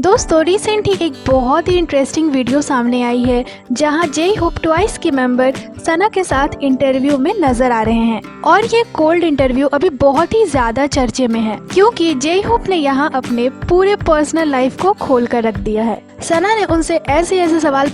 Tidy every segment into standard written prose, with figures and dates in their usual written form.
दोस्तों रिसेंट ही एक बहुत ही इंटरेस्टिंग वीडियो सामने आई है जहां जे होप ट्वाइस के मेंबर सना के साथ इंटरव्यू में नजर आ रहे हैं और ये कोल्ड इंटरव्यू अभी बहुत ही ज्यादा चर्चे में है क्योंकि जे होप ने यहाँ अपने पूरे पर्सनल लाइफ को खोल कर रख दिया है। सना ने उनसे ऐसे ऐसे सवाल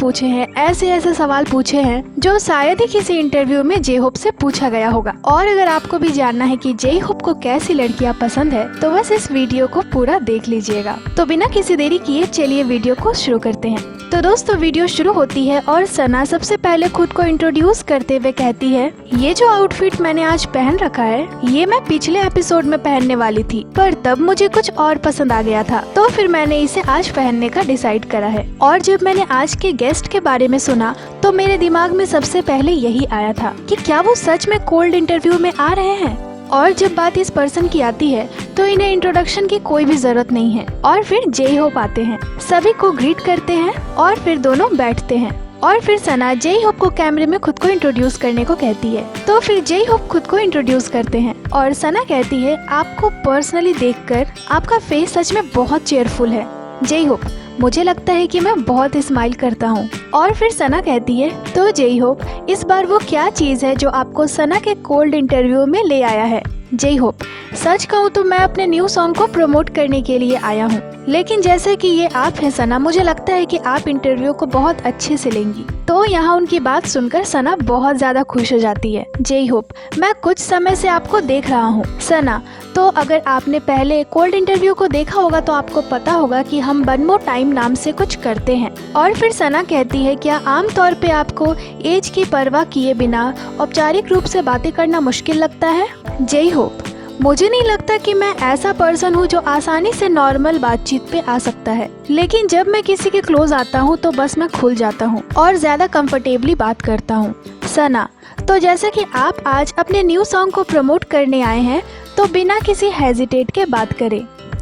पूछे हैं जो शायद ही किसी इंटरव्यू में जे होप से पूछा गया होगा। और अगर आपको भी जानना है कि जे होप को कैसी लड़कियां पसंद है तो बस इस वीडियो को पूरा देख लीजिएगा। तो बिना किसी देरी किए चलिए वीडियो को शुरू करते हैं। तो दोस्तों वीडियो शुरू होती है और सना सबसे पहले खुद को इंट्रोड्यूस करते हुए कहती है, ये जो आउटफिट मैंने आज पहन रखा है ये मैं पिछले एपिसोड में पहनने वाली थी, पर तब मुझे कुछ और पसंद आ गया था तो फिर मैंने इसे आज पहनने का डिसाइड करा है। और जब मैंने आज के गेस्ट के बारे में सुना तो मेरे दिमाग में सबसे पहले यही आया था कि क्या वो सच में कोल्ड इंटरव्यू में आ रहे हैं। और जब बात इस पर्सन की आती है तो इन्हें इंट्रोडक्शन की कोई भी जरूरत नहीं है। और फिर जे होप आते हैं, सभी को ग्रीट करते हैं और फिर दोनों बैठते हैं। और फिर सना जे होप को कैमरे में खुद को इंट्रोड्यूस करने को कहती है तो फिर जे होप खुद को इंट्रोड्यूस करते हैं और सना कहती है, आपको पर्सनली देखकर आपका फेस सच में बहुत चेयरफुल है जे होप, मुझे लगता है कि मैं बहुत स्माइल करता हूँ। और फिर सना कहती है, तो जे होप इस बार वो क्या चीज है जो आपको सना के कोल्ड इंटरव्यू में ले आया है। जे होप, सच कहूँ तो मैं अपने न्यू सॉन्ग को प्रमोट करने के लिए आया हूँ, लेकिन जैसे कि ये आप हैं सना, मुझे लगता है कि आप इंटरव्यू को बहुत अच्छे से लेंगी। तो यहाँ उनकी बात सुनकर सना बहुत ज्यादा खुश हो जाती है। जे होप, मैं कुछ समय से आपको देख रहा हूँ सना, तो अगर आपने पहले कोल्ड इंटरव्यू को देखा होगा तो आपको पता होगा कि हम वन मोर टाइम नाम से कुछ करते हैं। और फिर सना कहती है, क्या आम तौर पे आपको एज की परवाह किए बिना औपचारिक रूप से बातें करना मुश्किल लगता है। जे होप, मुझे नहीं लगता कि मैं ऐसा पर्सन हूँ जो आसानी से नॉर्मल बातचीत पे आ सकता है, लेकिन जब मैं किसी के क्लोज आता हूँ तो बस मैं खुल जाता हूँ और ज्यादा कंफर्टेबली बात करता हूँ। सना, तो जैसे कि आप आज अपने न्यू सॉन्ग को प्रमोट करने आए हैं तो बिना किसी हेजिटेट के बात करें।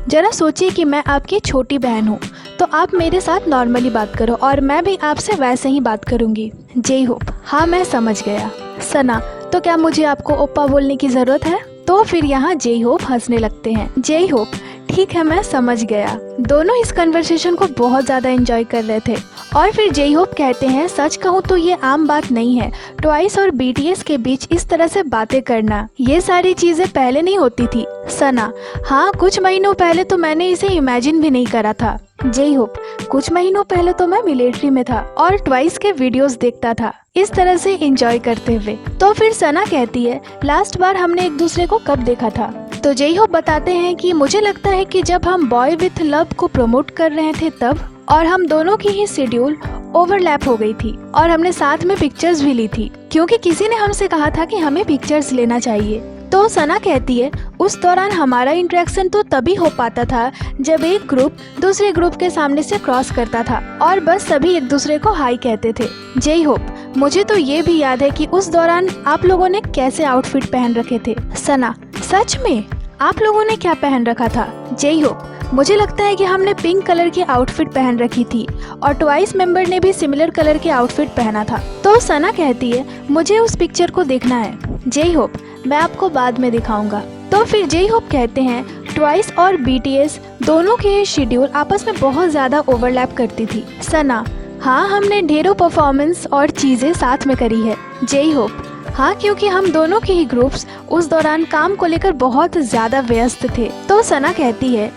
जरा सोचिए कि मैं आपकी छोटी बहन हूँ तो आप मेरे साथ नॉर्मली बात करो और मैं भी आपसे वैसे ही बात करूँगी। जे होप, हाँ मैं समझ गया। सना, तो क्या मुझे आपको ओप्पा बोलने की जरूरत है। तो फिर यहाँ जे होप हंसने लगते हैं। जे होप, ठीक है मैं समझ गया। दोनों इस कन्वर्सेशन को बहुत ज्यादा एंजॉय कर रहे थे। और फिर जे होप कहते हैं, सच कहूँ तो ये आम बात नहीं है ट्वाइस और बीटीएस के बीच इस तरह से बातें करना, ये सारी चीजें पहले नहीं होती थी। सना, हाँ कुछ महीनों पहले तो मैंने इसे इमेजिन भी नहीं करा था। जे होप, कुछ महीनों पहले तो मैं मिलिट्री में था और ट्वाइस के वीडियोस देखता था इस तरह से एंजॉय करते हुए। तो फिर सना कहती है, लास्ट बार हमने एक दूसरे को कब देखा था। तो जे होप बताते हैं कि मुझे लगता है कि जब हम बॉय विथ लव को प्रमोट कर रहे थे तब, और हम दोनों की ही शेड्यूल ओवरलैप हो गई थी और हमने साथ में पिक्चर्स भी ली थी क्योंकि किसी ने हमसे कहा था कि हमें पिक्चर्स लेना चाहिए। तो सना कहती है, उस दौरान हमारा इंटरेक्शन तो तभी हो पाता था जब एक ग्रुप दूसरे ग्रुप के सामने से क्रॉस करता था और बस सभी एक दूसरे को हाई कहते थे। जे होप, मुझे तो ये भी याद है कि उस दौरान आप लोगों ने कैसे आउटफिट पहन रखे थे। सना, सच में आप लोगों ने क्या पहन रखा था। जे होप, मुझे लगता है कि हमने पिंक कलर की आउटफिट पहन रखी थी और ट्वाइस मेंबर ने भी सिमिलर कलर के आउटफिट पहना था। तो सना कहती है, मुझे उस पिक्चर को देखना है। जे होप, मैं आपको बाद में दिखाऊंगा। तो फिर जे होप कहते हैं, ट्वाइस और बीटीएस दोनों के शेड्यूल आपस में बहुत ज्यादा ओवरलैप करती थी। सना, हाँ हमने ढेरों परफॉर्मेंस और चीजें साथ में करी है। जे होप, हाँ क्योंकि हम दोनों के ही ग्रुप्स उस दौरान काम को लेकर बहुत ज्यादा व्यस्त थे। तो सना कहती है,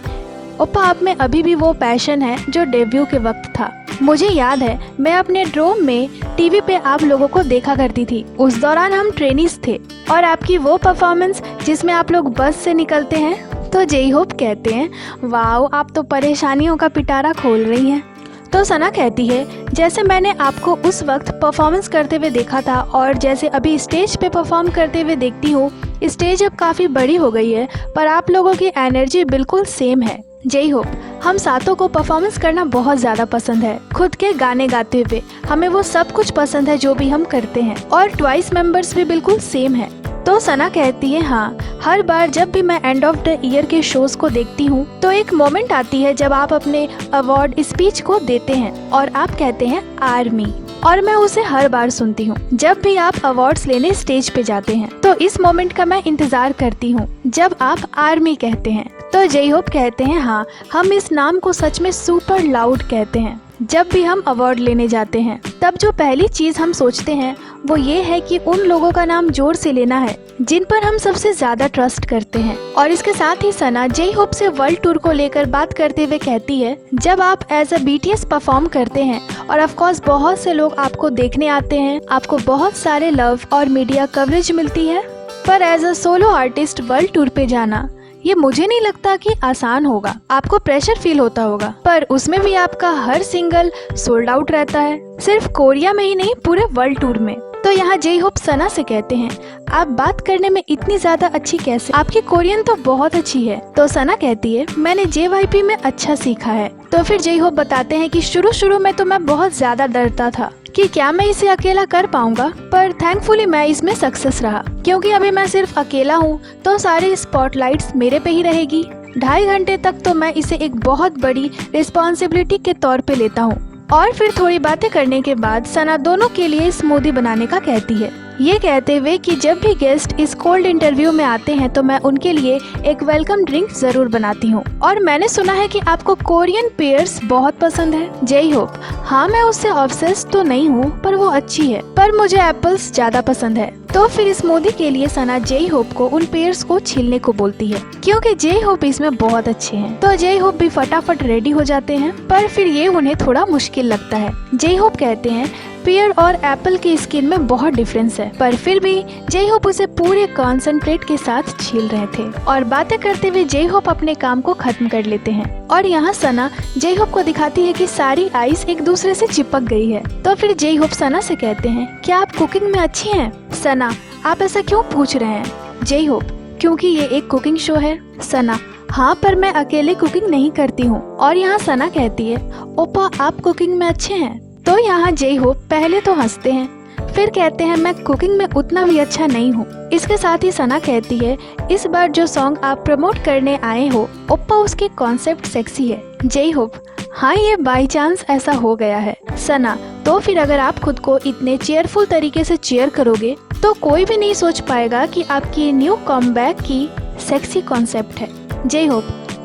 ओप्पा आप में अभी भी वो पैशन है जो डेब्यू के वक्त था। मुझे याद है मैं अपने ड्रोम में टीवी पे आप लोगों को देखा करती थी, उस दौरान हम ट्रेनीज थे। और आपकी वो परफॉर्मेंस जिसमें आप लोग बस से निकलते हैं। तो जे होप कहते हैं, वाओ आप तो परेशानियों का पिटारा खोल रही हैं। तो सना कहती है, जैसे मैंने आपको उस वक्त परफॉर्मेंस करते हुए देखा था और जैसे अभी स्टेज पे परफॉर्म करते हुए देखती हूँ, स्टेज अब काफी बड़ी हो गई है पर आप लोगों की एनर्जी बिल्कुल सेम है। जे होप, हम सातों को परफॉर्मेंस करना बहुत ज्यादा पसंद है, खुद के गाने गाते हुए हमें वो सब कुछ पसंद है जो भी हम करते हैं और ट्वाइस मेंबर्स भी बिल्कुल सेम है। तो सना कहती है, हाँ हर बार जब भी मैं एंड ऑफ द ईयर के शोज को देखती हूँ तो एक मोमेंट आती है जब आप अपने अवार्ड स्पीच को देते हैं और आप कहते हैं आर्मी, और मैं उसे हर बार सुनती हूँ जब भी आप अवार्ड्स लेने स्टेज पे जाते हैं। तो इस मोमेंट का मैं इंतजार करती हूँ जब आप आर्मी कहते हैं। तो जे होप कहते हैं हाँ, हम इस नाम को सच में सुपर लाउड कहते हैं। जब भी हम अवार्ड लेने जाते हैं तब जो पहली चीज हम सोचते हैं वो ये है कि उन लोगों का नाम जोर से लेना है जिन पर हम सबसे ज्यादा ट्रस्ट करते हैं। और इसके साथ ही सना जे होप से वर्ल्ड टूर को लेकर बात करते हुए कहती है, जब आप एज अ BTS परफॉर्म करते हैं और ऑफ कोर्स बहुत से लोग आपको देखने आते हैं, आपको बहुत सारे लव और मीडिया कवरेज मिलती है, पर as a solo artist world tour पे जाना ये मुझे नहीं लगता कि आसान होगा। आपको प्रेशर फील होता होगा, पर उसमें भी आपका हर सिंगल सोल्ड आउट रहता है, सिर्फ कोरिया में ही नहीं पूरे वर्ल्ड टूर में। तो यहाँ जे होप सना से कहते हैं, आप बात करने में इतनी ज्यादा अच्छी कैसे, आपकी कोरियन तो बहुत अच्छी है। तो सना कहती है, मैंने JYP में अच्छा सीखा है। तो फिर जे होप बताते हैं कि शुरू में तो मैं बहुत ज्यादा डरता था कि क्या मैं इसे अकेला कर पाऊंगा, पर थैंकफुली मैं इसमें सक्सेस रहा, क्योंकि अभी मैं सिर्फ अकेला हूँ तो सारी स्पॉटलाइट्स मेरे पे ही रहेगी। 2.5 घंटे तक तो मैं इसे एक बहुत बड़ी रिस्पॉन्सिबिलिटी के तौर पे लेता हूँ। और फिर थोड़ी बातें करने के बाद सना दोनों के लिए स्मूदी बनाने का कहती है, ये कहते हुए कि जब भी गेस्ट इस कोल्ड इंटरव्यू में आते हैं तो मैं उनके लिए एक वेलकम ड्रिंक जरूर बनाती हूँ। और मैंने सुना है कि आपको कोरियन पेयर्स बहुत पसंद है। जे होप, हाँ मैं उससे ऑब्सेस्ड तो नहीं हूँ, पर वो अच्छी है, पर मुझे एप्पल्स ज्यादा पसंद है। तो फिर स्मूदी के लिए सना जे होप को उन पेयर्स को छीलने को बोलती है, क्योंकि जे होप इसमें बहुत अच्छे हैं। तो जे होप भी फटाफट रेडी हो जाते हैं, पर फिर ये उन्हें थोड़ा मुश्किल लगता है। जे होप कहते हैं पेयर और एप्पल की स्किन में बहुत डिफरेंस है, पर फिर भी जे होप उसे पूरे कॉन्सेंट्रेट के साथ छील रहे थे। और बातें करते हुए जे होप अपने काम को खत्म कर लेते हैं। और यहाँ सना जे होप को दिखाती है कि सारी आइस एक दूसरे से चिपक गई है। तो फिर जे होप सना से कहते हैं, क्या आप कुकिंग में अच्छी हैं? सना, आप ऐसा क्यों पूछ रहे हैं? जे होप, क्योंकि ये एक कुकिंग शो है। सना, हाँ पर मैं अकेले कुकिंग नहीं करती हूँ। और यहाँ सना कहती है, ओपा आप कुकिंग में अच्छे हैं। तो यहाँ जे होप पहले तो हंसते हैं, फिर कहते हैं मैं कुकिंग में उतना भी अच्छा नहीं हूँ। इसके साथ ही सना कहती है, इस बार जो सॉन्ग आप प्रमोट करने आए हो ओप्पा, उसके कॉन्सेप्ट सेक्सी है। जे होप, हाँ ये बाई चांस ऐसा हो गया है। सना, तो फिर अगर आप खुद को इतने चेयरफुल तरीके से चेयर करोगे तो कोई भी नहीं सोच पाएगा कि आपकी न्यू कमबैक की सेक्सी कॉन्सेप्ट है। जे होप,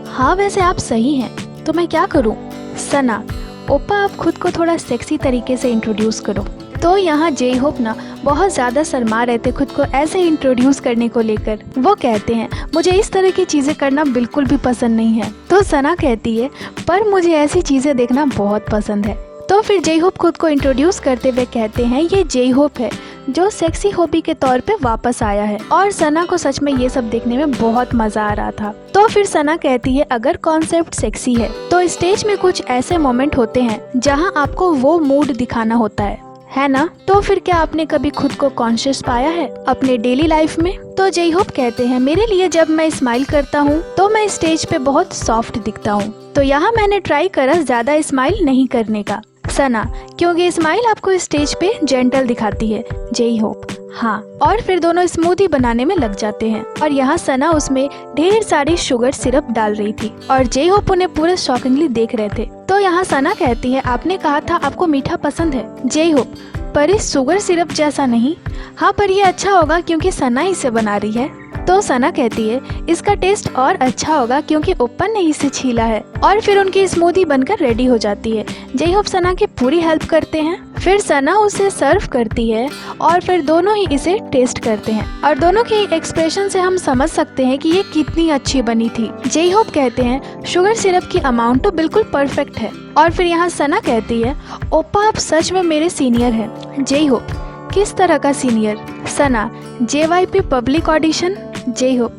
हाँ वैसे आप सही हैं, तो मैं क्या करूँ? सना, ओप्पा आप खुद को थोड़ा सेक्सी तरीके से इंट्रोड्यूस करो। तो यहाँ जे होप ना बहुत ज्यादा शर्मा रहे थे खुद को ऐसे इंट्रोड्यूस करने को लेकर। वो कहते हैं, मुझे इस तरह की चीजें करना बिल्कुल भी पसंद नहीं है। तो सना कहती है, पर मुझे ऐसी चीजें देखना बहुत पसंद है। तो फिर जे होप खुद को इंट्रोड्यूस करते हुए कहते हैं, ये जे होप है जो सेक्सी हॉबी के तौर पे वापस आया है। और सना को सच में ये सब देखने में बहुत मजा आ रहा था। तो फिर सना कहती है, अगर कॉन्सेप्ट सेक्सी है तो स्टेज में कुछ ऐसे मोमेंट होते हैं जहां आपको वो मूड दिखाना होता है ना? तो फिर क्या आपने कभी खुद को कॉन्शियस पाया है अपने डेली लाइफ में? तो जे होप कहते हैं, मेरे लिए जब मैं स्माइल करता हूँ तो मैं स्टेज पे बहुत सॉफ्ट दिखता हूँ, तो यहाँ मैंने ट्राई करा ज्यादा स्माइल नहीं करने का। सना, क्योंकि स्माइल आपको स्टेज पे जेंटल दिखाती है। जे होप, हाँ। और फिर दोनों स्मूदी बनाने में लग जाते हैं और यहाँ सना उसमें ढेर सारी शुगर सिरप डाल रही थी और जे होप उन्हें पूरे शॉकिंगली देख रहे थे। तो यहाँ सना कहती है, आपने कहा था आपको मीठा पसंद है। जे होप, पर इस शुगर सिरप जैसा नहीं। हाँ पर ये अच्छा होगा क्योंकि सना इसे बना रही है। तो सना कहती है, इसका टेस्ट और अच्छा होगा क्योंकि ओपन ने इसे छीला है। और फिर उनकी स्मूदी बनकर रेडी हो जाती है। जे होप सना की पूरी हेल्प करते हैं, फिर सना उसे सर्व करती है और फिर दोनों ही इसे टेस्ट करते हैं और दोनों के एक्सप्रेशन से हम समझ सकते हैं कि ये कितनी अच्छी बनी थी। जे होप कहते हैं, शुगर सिरप की अमाउंट तो बिल्कुल परफेक्ट है। और फिर यहाँ सना कहती है, ओप्पा आप सच में मेरे सीनियर हैं। जे होप, किस तरह का सीनियर? सना, JYP public audition. J Hope,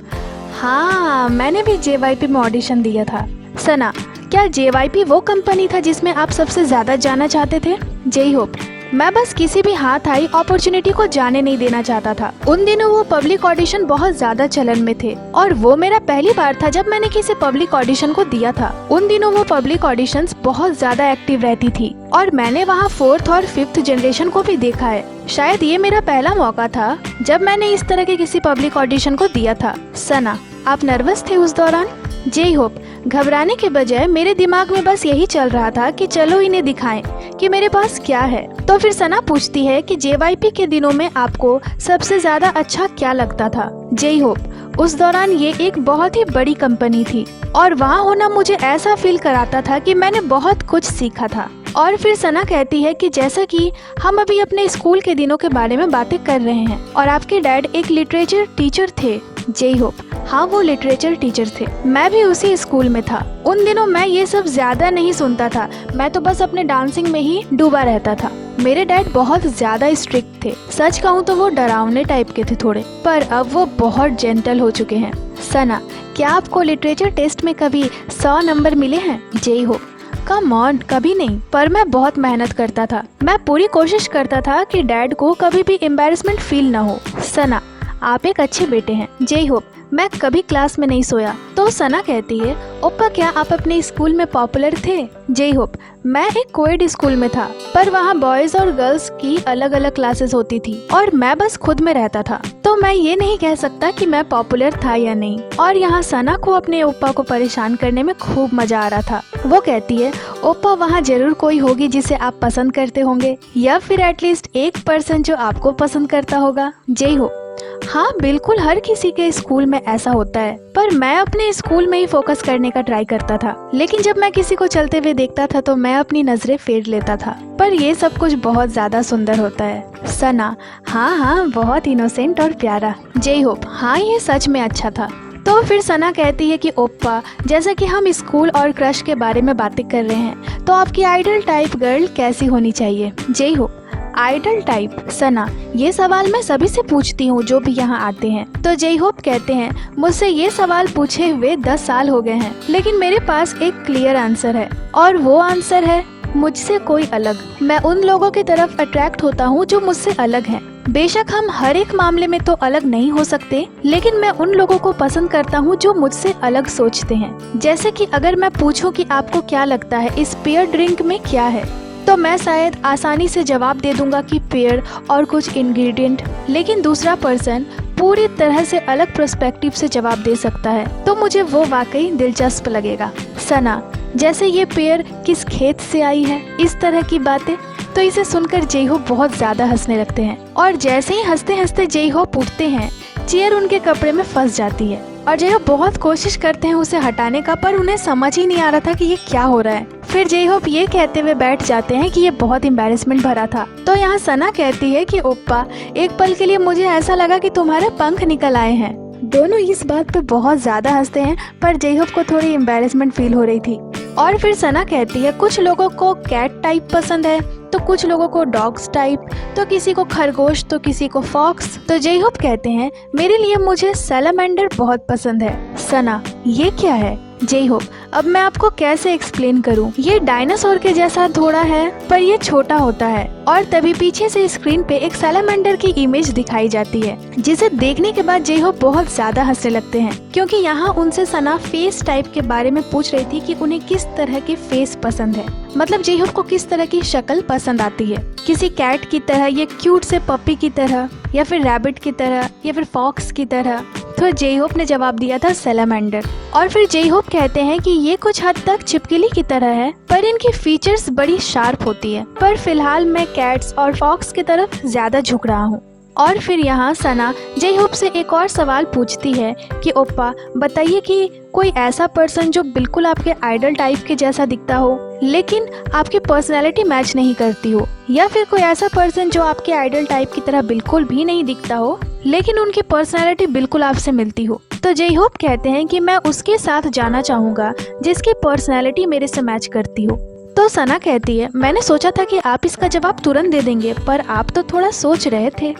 हाँ मैंने भी JYP में ऑडिशन दिया था। सना, क्या JYP वो कंपनी था जिसमें आप सबसे ज्यादा जाना चाहते थे? जे होप, मैं बस किसी भी हाथ आई अपॉर्चुनिटी को जाने नहीं देना चाहता था। उन दिनों वो पब्लिक ऑडिशन बहुत ज्यादा चलन में थे और वो मेरा पहली बार था जब मैंने किसी पब्लिक ऑडिशन को दिया था। उन दिनों वो पब्लिक ऑडिशंस बहुत ज्यादा एक्टिव रहती थी और मैंने वहाँ 4th और 5th जनरेशन को भी देखा है। शायद ये मेरा पहला मौका था जब मैंने इस तरह के किसी पब्लिक ऑडिशन को दिया था। सना, आप नर्वस थे उस दौरान? जे होप, घबराने के बजाय मेरे दिमाग में बस यही चल रहा था कि चलो इन्हें दिखाएं कि मेरे पास क्या है। तो फिर सना पूछती है कि JYP के दिनों में आपको सबसे ज्यादा अच्छा क्या लगता था? जे होप, उस दौरान ये एक बहुत ही बड़ी कंपनी थी और वहाँ होना मुझे ऐसा फील कराता था कि मैंने बहुत कुछ सीखा था। और फिर सना कहती है कि जैसा कि हम अभी अपने स्कूल के दिनों के बारे में बातें कर रहे हैं और आपके डैड एक लिटरेचर टीचर थे। जय होप, हाँ वो लिटरेचर टीचर थे। मैं भी उसी स्कूल में था। उन दिनों मैं ये सब ज्यादा नहीं सुनता था, मैं तो बस अपने डांसिंग में ही डूबा रहता था। मेरे डैड बहुत ज्यादा स्ट्रिक्ट थे, सच कहूँ तो वो डरावने टाइप के थे थोड़े, पर अब वो बहुत जेंटल हो चुके हैं। सना, क्या आपको लिटरेचर टेस्ट में कभी 100 नंबर मिले हैं? जय होप, कम ऑन, कभी नहीं, पर मैं बहुत मेहनत करता था। मैं पूरी कोशिश करता था कि डैड को कभी भी एम्बैरेसमेंट फील ना हो। सना, आप एक अच्छे बेटे हैं। जय होप, मैं कभी क्लास में नहीं सोया। तो सना कहती है, ओप्पा क्या आप अपने स्कूल में पॉपुलर थे? जय होप, मैं एक कोएड स्कूल में था, पर वहाँ बॉयज और गर्ल्स की अलग अलग क्लासेस होती थी और मैं बस खुद में रहता था, तो मैं ये नहीं कह सकता कि मैं पॉपुलर था या नहीं। और यहाँ सना को अपने ओप्पा को परेशान करने में खूब मजा आ रहा था। वो कहती है, ओप्पा वहाँ जरूर कोई होगी जिसे आप पसंद करते होंगे, या फिर एटलीस्ट एक पर्सन जो आपको पसंद करता होगा। जय होप, हाँ बिल्कुल, हर किसी के स्कूल में ऐसा होता है, पर मैं अपने स्कूल में ही फोकस करने का ट्राई करता था, लेकिन जब मैं किसी को चलते हुए देखता था तो मैं अपनी नजरें फेर लेता था। पर ये सब कुछ बहुत ज्यादा सुंदर होता है। सना, हाँ, बहुत इनोसेंट और प्यारा। जय होप, हाँ ये सच में अच्छा था। तो फिर सना कहती है कि ओप्पा, जैसा कि हम स्कूल और क्रश के बारे में बातें कर रहे हैं, तो आपकी आइडल टाइप गर्ल कैसी होनी चाहिए? जय होप, आइडल टाइप? सना, ये सवाल मैं सभी से पूछती हूँ जो भी यहाँ आते हैं। तो जय होप कहते हैं, मुझसे ये सवाल पूछे हुए 10 साल हो गए हैं, लेकिन मेरे पास एक क्लियर आंसर है, और वो आंसर है मुझसे कोई अलग। मैं उन लोगों की तरफ अट्रैक्ट होता हूँ जो मुझसे अलग हैं। बेशक हम हर एक मामले में तो अलग नहीं हो सकते, लेकिन मैं उन लोगों को पसंद करता हूँ जो मुझसे अलग सोचते हैं। जैसे कि अगर मैं पूछूं कि आपको क्या लगता है इस पेयर ड्रिंक में क्या है, तो मैं शायद आसानी से जवाब दे दूंगा कि पेयर और कुछ इंग्रेडिएंट, लेकिन दूसरा पर्सन पूरी तरह से अलग पर्सपेक्टिव से जवाब दे सकता है, तो मुझे वो वाकई दिलचस्प लगेगा। सना, जैसे ये पेयर किस खेत से आई है, इस तरह की बातें। तो इसे सुनकर जय होप बहुत ज्यादा हंसने लगते हैं, और जैसे ही हंसते हंसते जय होप उठते हैं, चेयर उनके कपड़े में फंस जाती है और जय होप बहुत कोशिश करते हैं उसे हटाने का, पर उन्हें समझ ही नहीं आ रहा था कि ये क्या हो रहा है। फिर जय होप ये कहते हुए बैठ जाते हैं कि ये बहुत एम्बैरेसमेंट भरा था। तो यहाँ सना कहती है कि ओप्पा, एक पल के लिए मुझे ऐसा लगा कि तुम्हारे पंख निकल आए हैं। दोनों इस बात पे बहुत ज्यादा हंसते हैं, पर जय होप को थोड़ी एम्बैरेसमेंट फील हो रही थी। और फिर सना कहती है, कुछ लोगों को कैट टाइप पसंद है, तो कुछ लोगों को डॉग्स टाइप, तो किसी को खरगोश, तो किसी को फॉक्स। तो जय होप कहते हैं, मेरे लिए मुझे सैलामेंडर बहुत पसंद है। सना, ये क्या है? जय होप, अब मैं आपको कैसे एक्सप्लेन करूं? ये डायनासोर के जैसा थोड़ा है, पर ये छोटा होता है। और तभी पीछे से स्क्रीन पे एक सैलामेंडर की इमेज दिखाई जाती है, जिसे देखने के बाद जय होप बहुत ज्यादा हंसने लगते हैं, क्योंकि यहाँ उनसे सना फेस टाइप के बारे में पूछ रही थी कि उन्हें किस तरह के फेस पसंद है, मतलब जय होप को किस तरह की शक्ल पसंद आती है, किसी कैट की तरह, या क्यूट से पपी की तरह, या फिर रैबिट की तरह, या फिर फॉक्स की तरह। तो जय होप ने जवाब दिया था सैलामेंडर। और फिर जय होप कहते हैं कि ये कुछ हद तक छिपकली की तरह है, पर इनकी फीचर्स बड़ी शार्प होती है, पर फिलहाल मैं कैट्स और फॉक्स की तरफ ज्यादा झुक रहा हूँ। और फिर यहाँ सना जय होप से एक और सवाल पूछती है कि ओप्पा, बताइए कि कोई ऐसा पर्सन जो बिल्कुल आपके आइडल टाइप के जैसा दिखता हो, लेकिन आपकी पर्सनैलिटी मैच नहीं करती हो, या फिर कोई ऐसा पर्सन जो आपके आइडल टाइप की तरह बिल्कुल भी नहीं दिखता हो, लेकिन उनकी पर्सनैलिटी बिल्कुल आपसे मिलती हो। तो जय होप कहते हैं कि मैं उसके साथ जाना चाहूँगा जिसकी पर्सनैलिटी मेरे से मैच करती हो। तो सना कहती है, मैंने सोचा था कि आप इसका जवाब तुरंत दे देंगे, पर आप तो थोड़ा सोच रहे थे।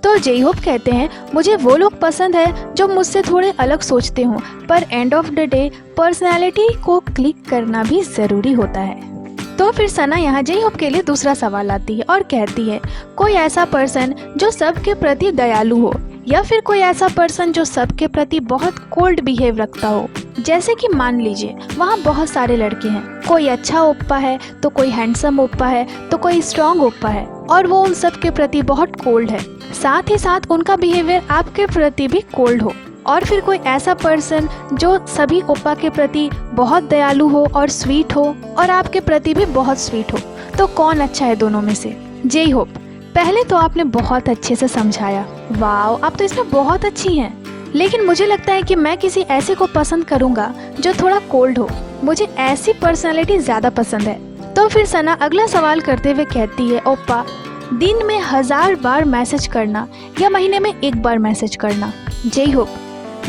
तो जय होप कहते हैं, मुझे वो लोग पसंद है जो मुझसे थोड़े अलग सोचते हों, पर end of the day personality को क्लिक करना भी जरूरी होता है। तो फिर सना यहाँ जय होप के लिए दूसरा सवाल लाती है और कहती है, कोई ऐसा पर्सन जो सबके प्रति दयालु हो, या फिर कोई ऐसा पर्सन जो सबके प्रति बहुत कोल्ड बिहेव रखता हो। जैसे कि मान लीजिए वहाँ बहुत सारे लड़के हैं, कोई अच्छा ओप्पा है, तो कोई हैंडसम ओप्पा है, तो कोई स्ट्रॉन्ग ओप्पा है, और वो उन सब के प्रति बहुत कोल्ड है, साथ ही साथ उनका बिहेवियर आपके प्रति भी कोल्ड हो। और फिर कोई ऐसा पर्सन जो सभी ओप्पा के प्रति बहुत दयालु हो और स्वीट हो, और आपके प्रति भी बहुत स्वीट हो, तो कौन अच्छा है दोनों में से? जय होप, पहले तो आपने बहुत अच्छे से समझाया, वाओ आप तो इसमें बहुत अच्छी हैं, लेकिन मुझे लगता है कि मैं किसी ऐसे को पसंद करूंगा जो थोड़ा कोल्ड हो। मुझे ऐसी पर्सनालिटी ज्यादा पसंद है। तो फिर सना अगला सवाल करते हुए कहती है, ओप्पा दिन में 1000 बार मैसेज करना या महीने में 1 बार मैसेज करना? जय होप,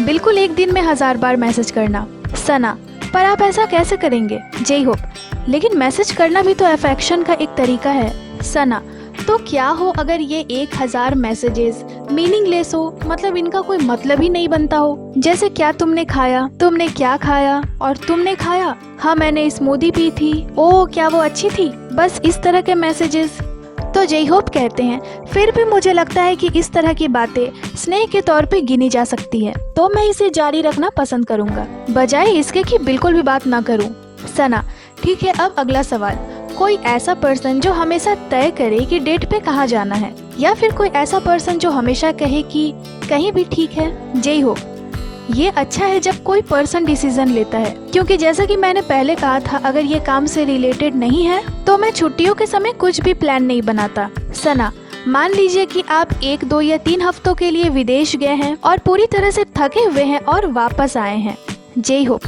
बिल्कुल एक दिन में 1000 बार मैसेज करना। सना, पर आप ऐसा कैसे करेंगे? जय होप, लेकिन मैसेज करना भी तो अफेक्शन का एक तरीका है। सना, तो क्या हो अगर ये 1000 मैसेजेस मीनिंगलेस हो, मतलब इनका कोई मतलब ही नहीं बनता हो, जैसे क्या तुमने खाया, तुमने क्या खाया और तुमने खाया, हाँ मैंने स्मूदी पी थी, ओ क्या वो अच्छी थी, बस इस तरह के मैसेजेस। तो जय होप कहते हैं, फिर भी मुझे लगता है कि इस तरह की बातें स्नेह के तौर पे गिनी जा सकती है, तो मैं इसे जारी रखना पसंद करूंगा, बजाय इसके कि बिल्कुल भी बात ना करूं। सना, ठीक है, अब अगला सवाल, कोई ऐसा पर्सन जो हमेशा तय करे कि डेट पे कहाँ जाना है, या फिर कोई ऐसा पर्सन जो हमेशा कहे कि कहीं भी ठीक है? जय होप, ये अच्छा है जब कोई पर्सन डिसीजन लेता है, क्योंकि जैसा कि मैंने पहले कहा था, अगर ये काम से रिलेटेड नहीं है तो मैं छुट्टियों के समय कुछ भी प्लान नहीं बनाता। सना, मान लीजिए कि आप 1, 2 या 3 हफ्तों के लिए विदेश गए हैं और पूरी तरह से थके हुए हैं और वापस आए हैं। जय होप,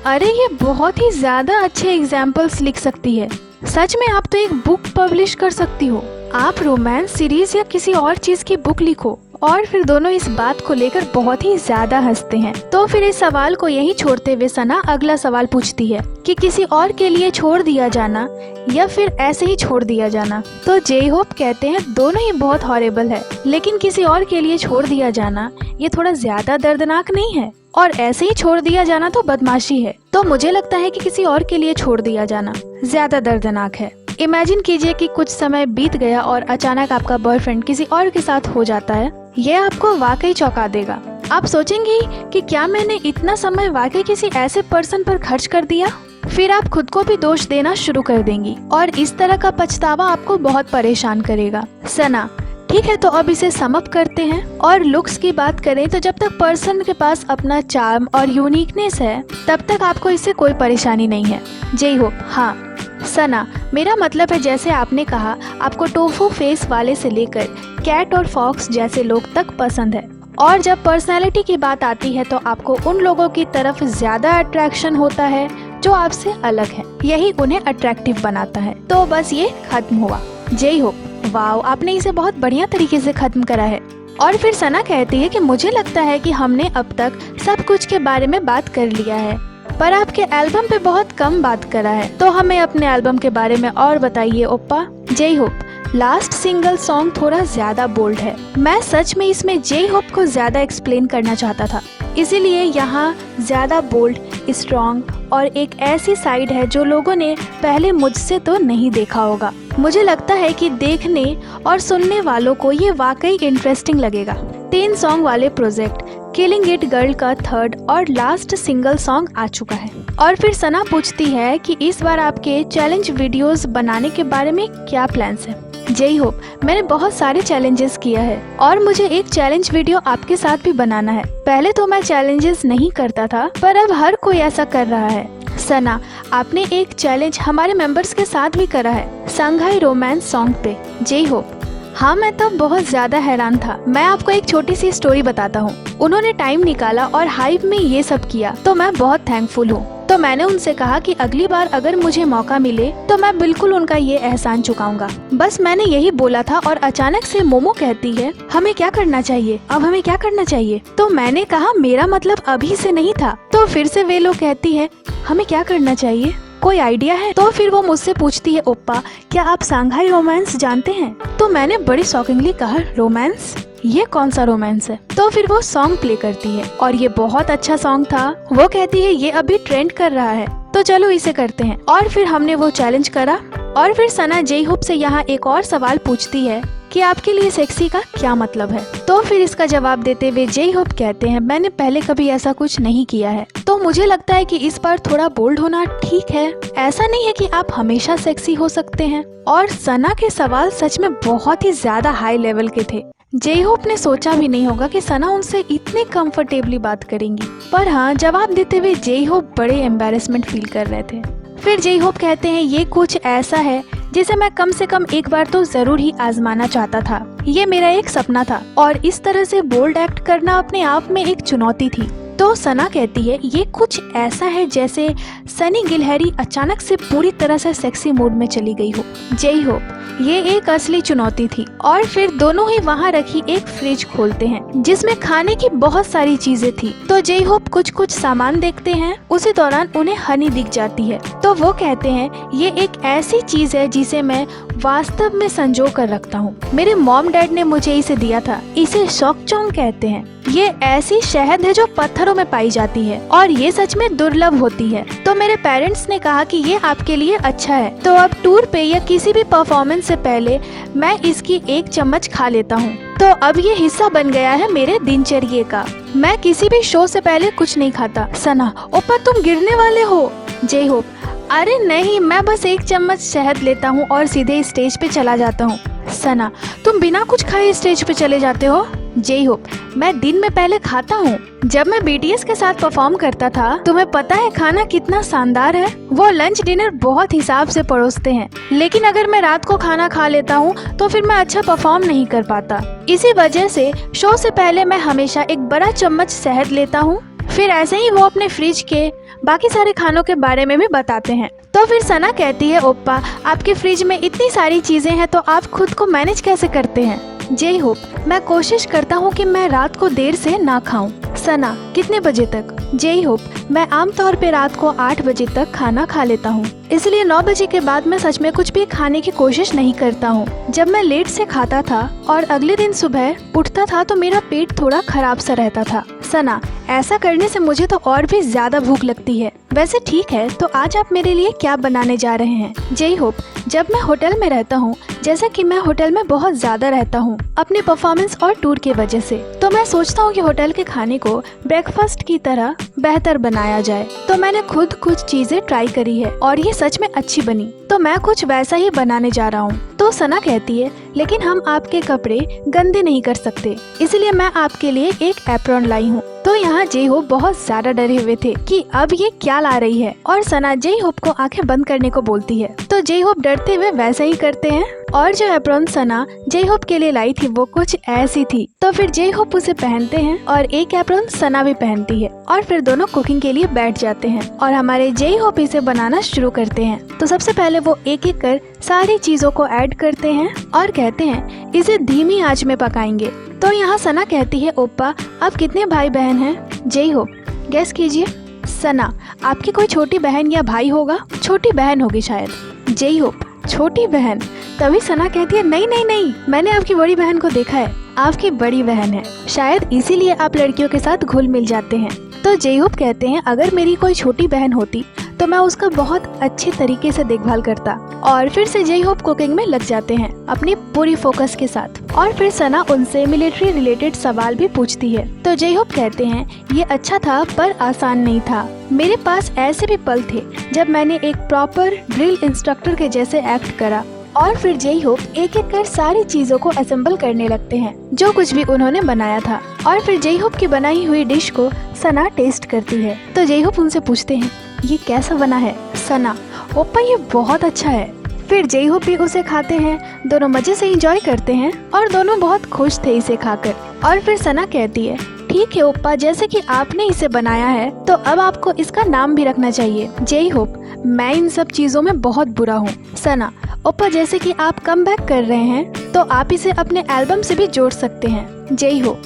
अरे ये बहुत ही ज्यादा अच्छे एग्जाम्पल्स लिख सकती है। सच में आप तो एक बुक पब्लिश कर सकती हो। आप रोमांस सीरीज या किसी और चीज की बुक लिखो। और फिर दोनों इस बात को लेकर बहुत ही ज्यादा हंसते हैं। तो फिर इस सवाल को यही छोड़ते हुए सना अगला सवाल पूछती है कि किसी और के लिए छोड़ दिया जाना या फिर ऐसे ही छोड़ दिया जाना? तो जय होप कहते हैं, दोनों ही बहुत हॉरेबल है, लेकिन किसी और के लिए छोड़ दिया जाना ये थोड़ा ज्यादा दर्दनाक नहीं है, और ऐसे ही छोड़ दिया जाना तो बदमाशी है। तो मुझे लगता है कि किसी और के लिए छोड़ दिया जाना ज्यादा दर्दनाक है। इमेजिन कीजिए कि कुछ समय बीत गया और अचानक आपका बॉयफ्रेंड किसी और के साथ हो जाता है। यह आपको वाकई चौंका देगा। आप सोचेंगी कि क्या मैंने इतना समय वाकई किसी ऐसे पर्सन पर खर्च कर दिया? फिर आप खुद को भी दोष देना शुरू कर देंगी और इस तरह का पछतावा आपको बहुत परेशान करेगा। सना, ठीक है, तो अब इसे सम अप करते हैं। और लुक्स की बात करें तो जब तक पर्सन के पास अपना चार्म और यूनिकनेस है तब तक आपको इससे कोई परेशानी नहीं है। जय होप, हाँ। सना, मेरा मतलब है जैसे आपने कहा, आपको टोफू फेस वाले से लेकर कैट और फॉक्स जैसे लोग तक पसंद है, और जब पर्सनालिटी की बात आती है तो आपको उन लोगों की तरफ ज्यादा अट्रैक्शन होता है जो आपसे अलग है। यही उन्हें अट्रैक्टिव बनाता है। तो बस ये खत्म हुआ। जय होप, वाओ, आपने इसे बहुत बढ़िया तरीके से खत्म करा है। और फिर सना कहती है कि मुझे लगता है कि हमने अब तक सब कुछ के बारे में बात कर लिया है, पर आपके एल्बम पे बहुत कम बात करा है, तो हमें अपने एल्बम के बारे में और बताइए ओप्पा। जय होप, लास्ट सिंगल सॉन्ग थोड़ा ज्यादा बोल्ड है। मैं सच में इसमें जय होप को ज्यादा एक्सप्लेन करना चाहता था, इसीलिए यहाँ ज्यादा बोल्ड, स्ट्रॉन्ग और एक ऐसी साइड है जो लोगों ने पहले मुझसे तो नहीं देखा होगा। मुझे लगता है कि देखने और सुनने वालों को ये वाकई इंटरेस्टिंग लगेगा। 3 सॉन्ग वाले प्रोजेक्ट किलिंग इट गर्ल का 3rd और लास्ट सिंगल सॉन्ग आ चुका है। और फिर सना पूछती है कि इस बार आपके चैलेंज वीडियोस बनाने के बारे में क्या प्लान्स है? जय होप, मैंने बहुत सारे चैलेंजेस किया है और मुझे एक चैलेंज वीडियो आपके साथ भी बनाना है। पहले तो मैं चैलेंजेस नहीं करता था, पर अब हर कोई ऐसा कर रहा है। सना, आपने एक चैलेंज हमारे मेंबर्स के साथ भी करा है, संघाई रोमांस सॉन्ग पे। जय होप, हाँ, मैं तब बहुत ज्यादा हैरान था। मैं आपको एक छोटी सी स्टोरी बताता हूँ। उन्होंने टाइम निकाला और हाइप में ये सब किया, तो मैं बहुत थैंकफुल हूँ। तो मैंने उनसे कहा कि अगली बार अगर मुझे मौका मिले तो मैं बिल्कुल उनका ये एहसान चुकाऊंगा। बस मैंने यही बोला था और अचानक से मोमो कहती है, हमें क्या करना चाहिए, अब हमें क्या करना चाहिए? तो मैंने कहा मेरा मतलब अभी से नहीं था। तो फिर से वे लोग कहती है, हमें क्या करना चाहिए, कोई आइडिया है? तो फिर वो मुझसे पूछती है, ओप्पा क्या आप संघाई रोमांस जानते हैं? तो मैंने बड़ी शॉकिंगली कहा, रोमांस? ये कौन सा रोमांस है? तो फिर वो सॉन्ग प्ले करती है और ये बहुत अच्छा सॉन्ग था। वो कहती है ये अभी ट्रेंड कर रहा है, तो चलो इसे करते हैं। और फिर हमने वो चैलेंज करा। और फिर सना जय होप से यहाँ एक और सवाल पूछती है कि आपके लिए सेक्सी का क्या मतलब है? तो फिर इसका जवाब देते हुए जय होप कहते हैं, मैंने पहले कभी ऐसा कुछ नहीं किया है, तो मुझे लगता है कि इस बार थोड़ा बोल्ड होना ठीक है। ऐसा नहीं है कि आप हमेशा सेक्सी हो सकते हैं। और सना के सवाल सच में बहुत ही ज्यादा हाई लेवल के थे। जय होप ने सोचा भी नहीं होगा कि सना उनसे इतने कंफर्टेबली बात करेंगी। पर हाँ, जवाब देते हुए जय होप बड़े एम्बैरेसमेंट फील कर रहे थे। फिर जय होप कहते हैं, ये कुछ ऐसा है जिसे मैं कम से कम एक बार तो जरूर ही आजमाना चाहता था। ये मेरा एक सपना था और इस तरह से बोल्ड एक्ट करना अपने आप में एक चुनौती थी। तो सना कहती है ये कुछ ऐसा है जैसे सनी गिलहरी अचानक से पूरी तरह से सेक्सी मूड में चली गई हो। जय होप ये एक असली चुनौती थी। और फिर दोनों ही वहाँ रखी एक फ्रिज खोलते हैं जिसमें खाने की बहुत सारी चीजें थी। तो जय होप कुछ सामान देखते हैं। उसी दौरान उन्हें हनी दिख जाती है तो वो कहते हैं ये एक ऐसी चीज है जिसे मैं वास्तव में संजो कर रखता हूँ। मेरे मॉम डैड ने मुझे इसे दिया था। इसे शॉकचोंग कहते हैं। ये ऐसी शहद है जो पत्थरों में पाई जाती है और ये सच में दुर्लभ होती है। तो मेरे पेरेंट्स ने कहा कि ये आपके लिए अच्छा है। तो अब टूर पे या किसी भी परफॉर्मेंस से पहले मैं इसकी एक चम्मच खा लेता हूँ। तो अब ये हिस्सा बन गया है मेरे दिनचर्या का। मैं किसी भी शो से पहले कुछ नहीं खाता। सना, ओपा तुम गिरने वाले हो। जय होप, अरे नहीं, मैं बस एक चम्मच शहद लेता हूँ और सीधे स्टेज पे चला जाता हूँ। सना, तुम बिना कुछ खाए स्टेज पे चले जाते हो। जय होप, मैं दिन में पहले खाता हूँ। जब मैं BTS के साथ परफॉर्म करता था तुम्हें पता है खाना कितना शानदार है। वो लंच डिनर बहुत हिसाब से परोसते हैं, लेकिन अगर मैं रात को खाना खा लेता हूँ तो फिर मैं अच्छा परफॉर्म नहीं कर पाता। इसी वजह से शो से पहले मैं हमेशा एक बड़ा चम्मच शहद लेता हूँ। फिर ऐसे ही वो अपने फ्रिज के बाकी सारे खानों के बारे में भी बताते हैं। तो फिर सना कहती है ओप्पा आपके फ्रिज में इतनी सारी चीजें हैं तो आप खुद को मैनेज कैसे करते हैं। जय होप, मैं कोशिश करता हूँ कि मैं रात को देर से ना खाऊं। सना, कितने बजे तक। जय होप, मैं आमतौर पे रात को 8 बजे तक खाना खा लेता हूँ, इसलिए 9 बजे के बाद मैं सच में कुछ भी खाने की कोशिश नहीं करता हूँ। जब मैं लेट से खाता था और अगले दिन सुबह उठता था तो मेरा पेट थोड़ा खराब सा रहता था। सना, ऐसा करने से मुझे तो और भी ज्यादा भूख लगती है। वैसे ठीक है, तो आज आप मेरे लिए क्या बनाने जा रहे हैं। जय होप, जब मैं होटल में रहता हूँ, जैसा कि मैं होटल में बहुत ज्यादा रहता हूँ अपने परफॉर्मेंस और टूर की वजह से, तो मैं सोचता हूँ कि होटल के खाने को ब्रेकफास्ट की तरह बेहतर बनाया जाए। तो मैंने खुद कुछ चीजें ट्राई करी है और ये सच में अच्छी बनी, तो मैं कुछ वैसा ही बनाने जा रहा हूँ। तो सना कहती है लेकिन हम आपके कपड़े गंदे नहीं कर सकते, इसलिए मैं आपके लिए एक एप्रॉन लाई हूँ। तो यहाँ जय होप बहुत ज्यादा डरे हुए थे कि अब ये क्या ला रही है और सना जय होप को आंखें बंद करने को बोलती है। तो जय होप डरते हुए वैसा ही करते हैं और जो एप्रॉन सना जय होप के लिए लाई थी वो कुछ ऐसी थी। तो फिर जय होप उसे पहनते हैं और एक एप्रॉन सना भी पहनती है और फिर दोनों कुकिंग के लिए बैठ जाते हैं और हमारे जय होप इसे बनाना शुरू करते हैं। तो सबसे पहले वो एक एक कर सारी चीजों को ऐड करते हैं और कहते हैं इसे धीमी आंच में पकाएंगे। तो यहाँ सना कहती है ओप्पा आप कितने भाई बहन हैं। जय होप, गेस कीजिए। सना, आपकी कोई छोटी बहन या भाई होगा। छोटी बहन होगी शायद। जय होप, छोटी बहन। तभी सना कहती है नहीं नहीं नहीं, मैंने आपकी बड़ी बहन को देखा है, आपकी बड़ी बहन है, शायद इसीलिए आप लड़कियों के साथ घुल मिल जाते हैं। तो जय होप कहते हैं अगर मेरी कोई छोटी बहन होती तो मैं उसका बहुत अच्छे तरीके से देखभाल करता। और फिर से जय होप कुकिंग में लग जाते हैं अपनी पूरी फोकस के साथ। और फिर सना उनसे मिलिट्री रिलेटेड सवाल भी पूछती है। तो जय होप कहते हैं ये अच्छा था पर आसान नहीं था। मेरे पास ऐसे भी पल थे जब मैंने एक प्रॉपर ड्रिल इंस्ट्रक्टर के जैसे एक्ट करा। और फिर जय होप एक एक कर सारी चीजों को असेंबल करने लगते हैं जो कुछ भी उन्होंने बनाया था। और फिर जय होप की बनाई हुई डिश को सना टेस्ट करती है। तो जय होप उनसे पूछते हैं ये कैसा बना है। सना, ओप्पा ये बहुत अच्छा है। फिर जय होप भी उसे खाते हैं, दोनों मजे से एंजॉय करते हैं और दोनों बहुत खुश थे इसे खाकर। और फिर सना कहती है ठीक है ओप्पा, जैसे कि आपने इसे बनाया है तो अब आपको इसका नाम भी रखना चाहिए। जय होप, मैं इन सब चीजों में बहुत बुरा हूँ। सना, ओप्पा जैसे कि आप कम बैक कर रहे हैं तो आप इसे अपने एल्बम से भी जोड़ सकते हैं। जय होप,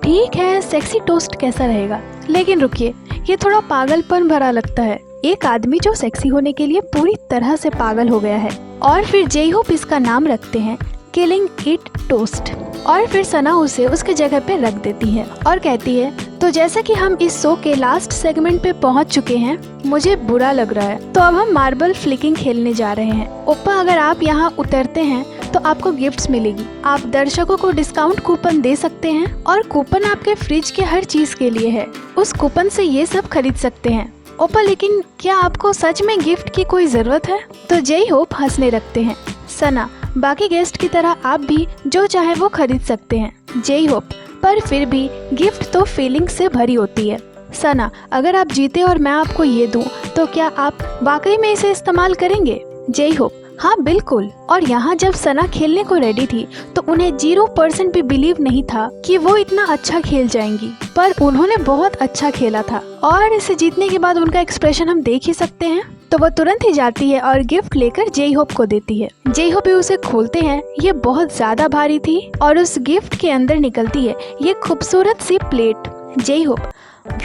ठीक है, सेक्सी टोस्ट कैसा रहेगा। लेकिन रुकिए, ये थोड़ा पागलपन भरा लगता है। एक आदमी जो सेक्सी होने के लिए पूरी तरह से पागल हो गया है। और फिर जय होप इसका नाम रखते हैं किलिंग इट टोस्ट। और फिर सना उसे उसके जगह पे रख देती है और कहती है तो जैसा कि हम इस शो के लास्ट सेगमेंट पे पहुंच चुके हैं, मुझे बुरा लग रहा है, तो अब हम मार्बल फ्लिकिंग खेलने जा रहे हैं। ओप्पा अगर आप यहाँ उतरते हैं तो आपको गिफ्ट्स मिलेगी। आप दर्शकों को डिस्काउंट कूपन दे सकते हैं और कूपन आपके फ्रिज के हर चीज के लिए है। उस कूपन से ये सब खरीद सकते हैं। ओप्पा लेकिन क्या आपको सच में गिफ्ट की कोई जरूरत है। तो जय होप हंसने लगते हैं। सना, बाकी गेस्ट की तरह आप भी जो चाहे वो खरीद सकते हैं। जय होप, पर फिर भी गिफ्ट तो फीलिंग से भरी होती है। सना, अगर आप जीते और मैं आपको ये दूं तो क्या आप वाकई में इसे इस्तेमाल करेंगे। जय होप, हाँ बिल्कुल। और यहाँ जब सना खेलने को रेडी थी तो उन्हें 0% भी बिलीव नहीं था कि वो इतना अच्छा खेल जाएंगी, पर उन्होंने बहुत अच्छा खेला था और इसे जीतने के बाद उनका एक्सप्रेशन हम देख ही सकते हैं। तो वो तुरंत ही जाती है और गिफ्ट लेकर जेई होप को देती है। जेई होप भी उसे खोलते हैं, ये बहुत ज्यादा भारी थी और उस गिफ्ट के अंदर निकलती है ये खूबसूरत सी प्लेट। जेई होप,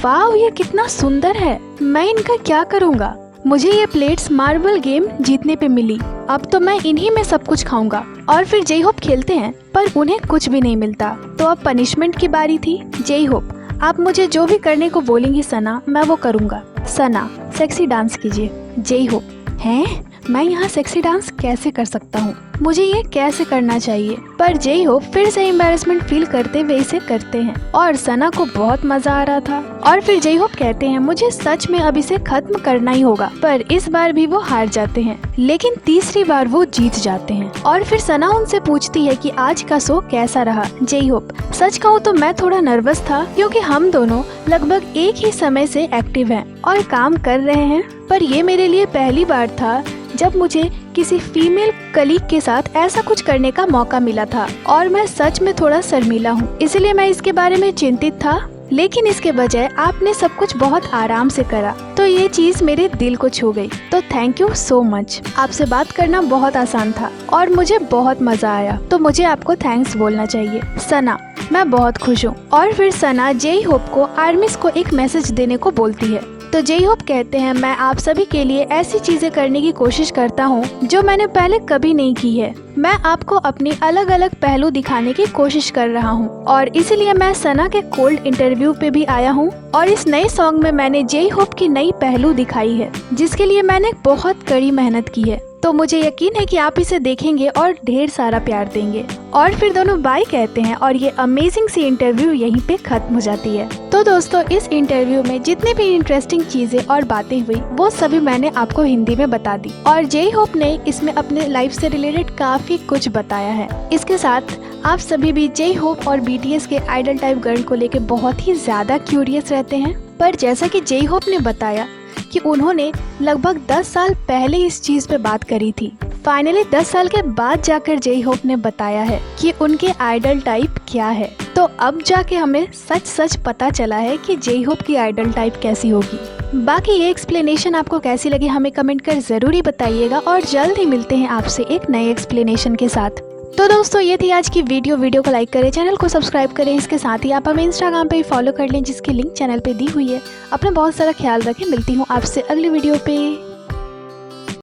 वाह ये कितना सुंदर है, मैं इनका क्या करूँगा, मुझे ये प्लेट्स मार्बल गेम जीतने पे मिली, अब तो मैं इन्हीं में सब कुछ खाऊंगा। और फिर जेई होप खेलते हैं पर उन्हें कुछ भी नहीं मिलता। तो अब पनिशमेंट की बारी थी। जेई होप, आप मुझे जो भी करने को बोलेंगी सना, मैं वो करूंगा। सना, सेक्सी डांस कीजिए। जेई होप, हैं मैं यहाँ सेक्सी डांस कैसे कर सकता हूँ, मुझे ये कैसे करना चाहिए। पर जेई होप फिर से एम्बैरेसमेंट फील करते हुए इसे करते हैं और सना को बहुत मजा आ रहा था। और फिर जेई होप कहते हैं मुझे सच में अब इसे खत्म करना ही होगा, पर इस बार भी वो हार जाते हैं, लेकिन तीसरी बार वो जीत जाते हैं। और फिर सना उनसे पूछती है कि आज का शो कैसा रहा। जेई होप, सच कहूँ तो मैं थोड़ा नर्वस था क्योंकि हम दोनों लगभग एक ही समय से एक्टिव हैं और काम कर रहे हैं, पर ये मेरे लिए पहली बार था जब मुझे किसी फीमेल कलीग के साथ ऐसा कुछ करने का मौका मिला था और मैं सच में थोड़ा शर्मीला हूँ, इसलिए मैं इसके बारे में चिंतित था, लेकिन इसके बजाय आपने सब कुछ बहुत आराम से करा, तो ये चीज मेरे दिल को छू गई। तो थैंक यू सो मच, आपसे बात करना बहुत आसान था और मुझे बहुत मजा आया, तो मुझे आपको थैंक्स बोलना चाहिए। सना, मैं बहुत खुश हूँ। और फिर सना जेई होप को आर्मिस को एक मैसेज देने को बोलती है। तो जेई होप कहते हैं मैं आप सभी के लिए ऐसी चीजें करने की कोशिश करता हूँ जो मैंने पहले कभी नहीं की है। मैं आपको अपनी अलग अलग पहलू दिखाने की कोशिश कर रहा हूँ और इसीलिए मैं सना के कोल्ड इंटरव्यू पे भी आया हूँ और इस नए सॉन्ग में मैंने जेई होप की नई पहलू दिखाई है जिसके लिए मैंने बहुत कड़ी मेहनत की है। तो मुझे यकीन है कि आप इसे देखेंगे और ढेर सारा प्यार देंगे। और फिर दोनों बाय कहते हैं और ये अमेजिंग सी इंटरव्यू यहीं पे खत्म हो जाती है। तो दोस्तों इस इंटरव्यू में जितनी भी इंटरेस्टिंग चीजें और बातें हुई वो सभी मैंने आपको हिंदी में बता दी और जेई होप ने इसमें अपने लाइफ से रिलेटेड काफी कुछ बताया है। इसके साथ आप सभी भी जेई होप और बीटीएस के आइडल टाइप गर्ल को लेकर बहुत ही ज्यादा क्यूरियस रहते हैं, पर जैसा कि जेई होप ने बताया कि उन्होंने लगभग 10 साल पहले इस चीज पे बात करी थी। फाइनली 10 साल के बाद जाकर जेई होप ने बताया है कि उनके आइडल टाइप क्या है। तो अब जाके हमें सच सच पता चला है कि जेई होप की आइडल टाइप कैसी होगी। बाकी ये एक्सप्लेनेशन आपको कैसी लगी हमें कमेंट कर जरूरी बताइएगा और जल्द ही मिलते हैं आपसे एक नए एक्सप्लेनेशन के साथ। तो दोस्तों ये थी आज की वीडियो को लाइक करें, चैनल को सब्सक्राइब करें, इसके साथ ही आप हमें इंस्टाग्राम पे फॉलो कर लें जिसकी लिंक चैनल पे दी हुई है। अपना बहुत सारा ख्याल रखें, मिलती हूँ आपसे अगली वीडियो पे।